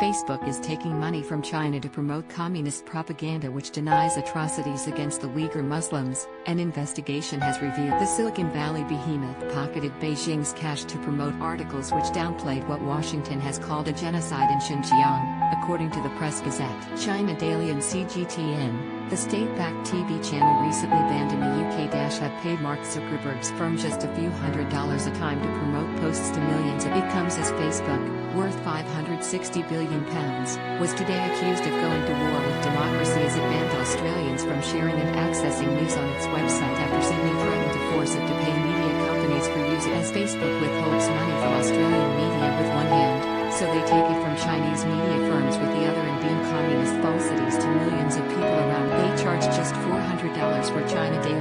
Facebook is taking money from China to promote communist propaganda which denies atrocities against the Uyghur Muslims. An investigation has revealed the Silicon Valley behemoth pocketed Beijing's cash to promote articles which downplayed what Washington has called a genocide in Xinjiang, according to the Press Gazette. China Daily and CGTN, the state-backed TV channel recently banned in the UK, had paid Mark Zuckerberg's firm just a few $100s a time to promote posts to millions of. It comes as Facebook, worth £560 billion, was today accused of going to war with democracy as it banned Australians from sharing and accessing news on its website after Sydney threatened to force it to pay media companies for using as Facebook withholds money from Australian media with one hand, so they take it from Chinese media firms with the other and beam communist falsities to millions of people around. They charge just $400 for China Daily,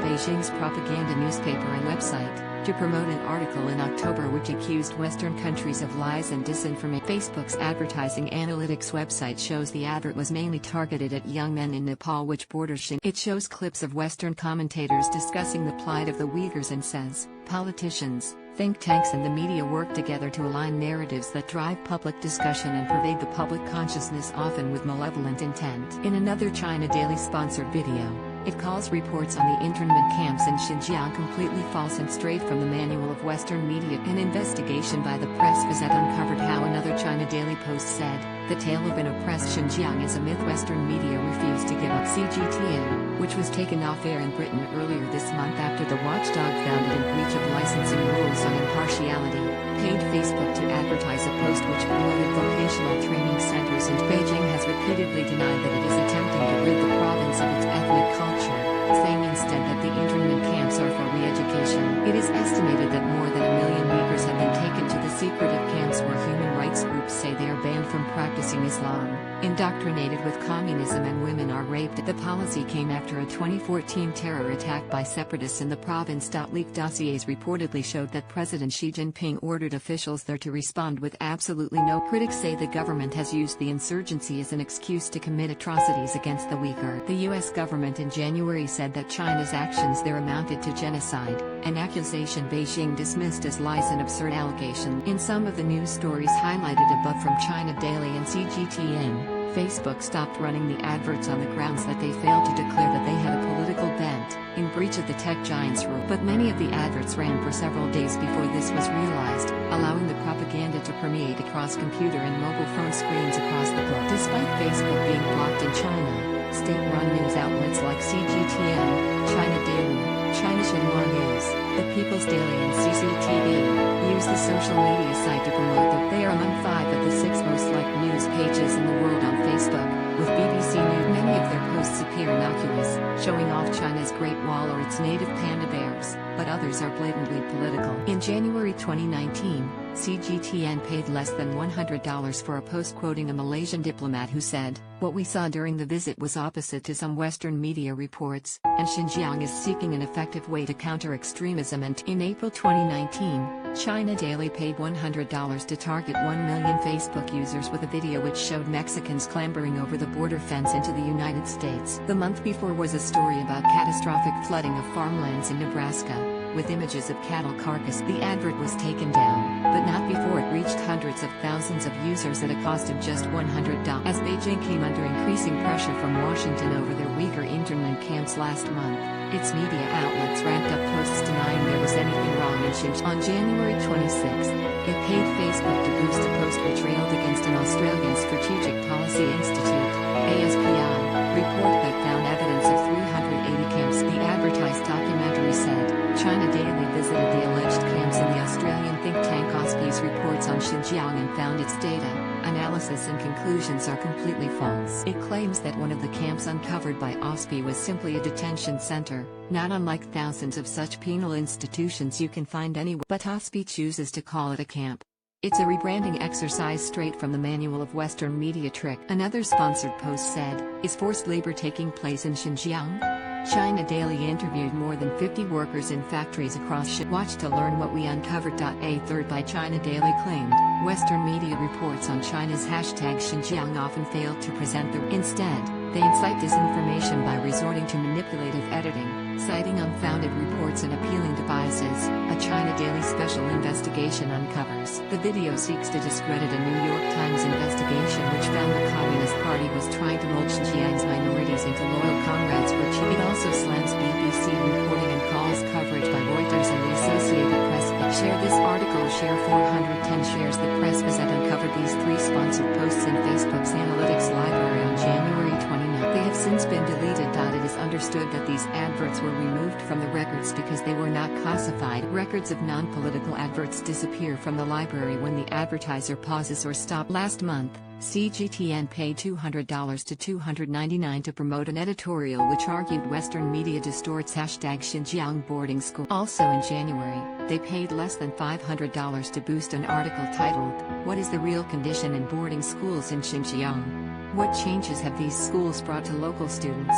Beijing's propaganda newspaper and website, to promote an article in October which accused Western countries of lies and disinformation. Facebook's advertising analytics website shows the advert was mainly targeted at young men in Nepal, which borders Xinjiang. It shows clips of Western commentators discussing the plight of the Uyghurs and says, politicians, think tanks and the media work together to align narratives that drive public discussion and pervade the public consciousness, often with malevolent intent. In another China Daily sponsored video, it calls reports on the internment camps in Xinjiang completely false and straight from the manual of Western media. An investigation by the Press Gazette uncovered how another China Daily post said, the tale of an oppressed Xinjiang is a myth Western media refused to give up. CGTN, which was taken off air in Britain earlier this month after the watchdog found it in breach of licensing rules on impartiality, paid Facebook to advertise a post which promoted vocational training centers, and Beijing has repeatedly denied that it is attempting to rid the province of its ethnic culture, saying instead that the internment camps are for re-education. It is estimated that more than 1 million Uyghurs have been taken to the secretive camps where human rights groups say they are banned from practicing Islam, indoctrinated with communism, and women are raped. The policy came after a 2014 terror attack by separatists in the province. Leaked dossiers reportedly showed that President Xi Jinping ordered officials there to respond with absolutely no. Critics say the government has used the insurgency as an excuse to commit atrocities against the Uyghur. The U.S. government in January said that China's actions there amounted to genocide, an accusation Beijing dismissed as lies and absurd allegation. In some of the news stories highlighted above from China Daily and CGTN, Facebook stopped running the adverts on the grounds that they failed to declare that they had a political bent, in breach of the tech giant's rule. But many of the adverts ran for several days before this was realized, allowing the propaganda to permeate across computer and mobile phone screens across the globe. Despite Facebook being blocked in China, state-run news outlets like CGTN, China Daily, China Xinhua News, The People's Daily and CCTV use the social media site to promote them. They are among 5 of the 6 most liked news pages in the world on Facebook, with BBC News. Many of their posts appear innocuous, showing off China's Great Wall or its native panda bears, but others are blatantly political. In January 2019, CGTN paid less than $100 for a post quoting a Malaysian diplomat who said, "What we saw during the visit was opposite to some Western media reports, and Xinjiang is seeking an effective way to counter extremism." And in April 2019, China Daily paid $100 to target 1 million Facebook users with a video which showed Mexicans clambering over the border fence into the United States. The month before was a story about catastrophic flooding of farmlands in Nebraska, with images of cattle carcasses. The advert was taken down, but not before it reached hundreds of thousands of users at a cost of just $100. As Beijing came under increasing pressure from Washington over their Uyghur internment camps last month, its media outlets ramped up posts denying there was anything wrong in Xinjiang. On January 26, it paid Facebook to boost a post which railed against an Australian Strategic Policy Institute, ASPI, report that found evidence of 380 camps. The advertised documentary said, China Daily visited the alleged camps in the Australian think tank OSPI's reports on Xinjiang and found its data, analysis and conclusions are completely false. It claims that one of the camps uncovered by OSPI was simply a detention center, not unlike thousands of such penal institutions you can find anywhere. But OSPI chooses to call it a camp. It's a rebranding exercise straight from the manual of Western media trick. Another sponsored post said, "Is forced labor taking place in Xinjiang?" China Daily interviewed more than 50 workers in factories across Xinjiang. Watch to learn what we uncovered. A third by China Daily claimed, Western media reports on China's #Xinjiang often failed to present the. Instead, they incite disinformation by resorting to manipulative editing, citing unfounded reports and appealing to biases. A China Daily special investigation uncovers. The video seeks to discredit a New York Times investigation Xinjiang's minorities into loyal comrades for Qi. It also slams BBC reporting and calls coverage by Reuters and the Associated Press. Share this article. Share 410 shares. The Press Gazette uncovered these 3 sponsored posts in Facebook's analytics library on January 29. They have since been deleted. It is understood that these adverts were removed from the records because they were not classified. Records of non-political adverts disappear from the library when the advertiser pauses or stops. Last month, CGTN paid $200 to $299 to promote an editorial which argued Western media distorts #Xinjiang boarding school. Also in January, they paid less than $500 to boost an article titled, "What is the real condition in boarding schools in Xinjiang? What changes have these schools brought to local students?"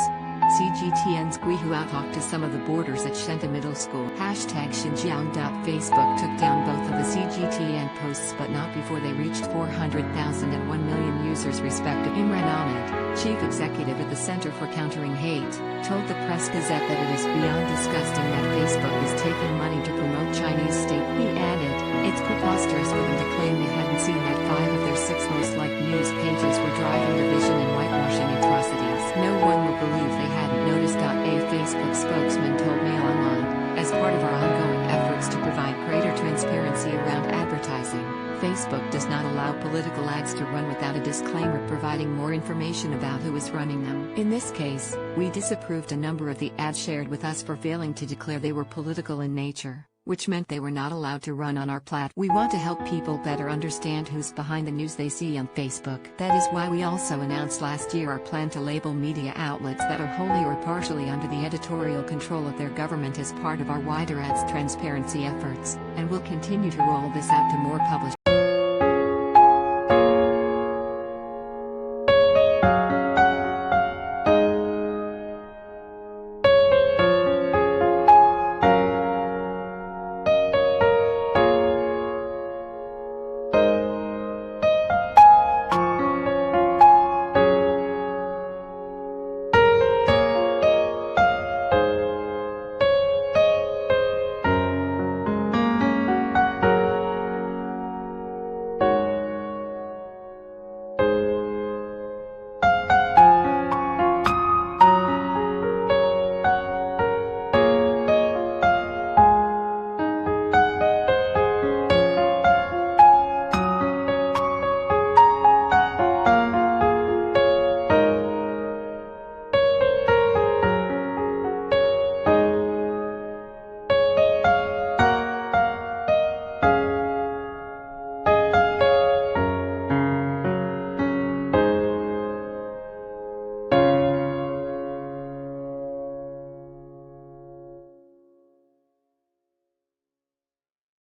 CGTN's Gui Hua talked to some of the boarders at Shenta Middle School. #Xinjiang. Facebook took down both of the CGTN posts but not before they reached 400,000 and 1 million users respectively. Imran Ahmed, chief executive at the Center for Countering Hate, told the Press Gazette that it is beyond disgusting that Facebook is taking money to promote Chinese state. He added, "It's preposterous for them to claim they hadn't seen that 5 of their 6 most liked news pages were driving division and whitewashing atrocities. No one will believe they hadn't noticed." A Facebook spokesman told Mail Online, "As part of our ongoing efforts to provide greater transparency around advertising, Facebook does not allow political ads to run without a disclaimer providing more information about who is running them. In this case, we disapproved a number of the ads shared with us for failing to declare they were political in nature, which meant they were not allowed to run on our platform. We want to help people better understand who's behind the news they see on Facebook. That is why we also announced last year our plan to label media outlets that are wholly or partially under the editorial control of their government as part of our wider ads transparency efforts, and we'll continue to roll this out to more publishers."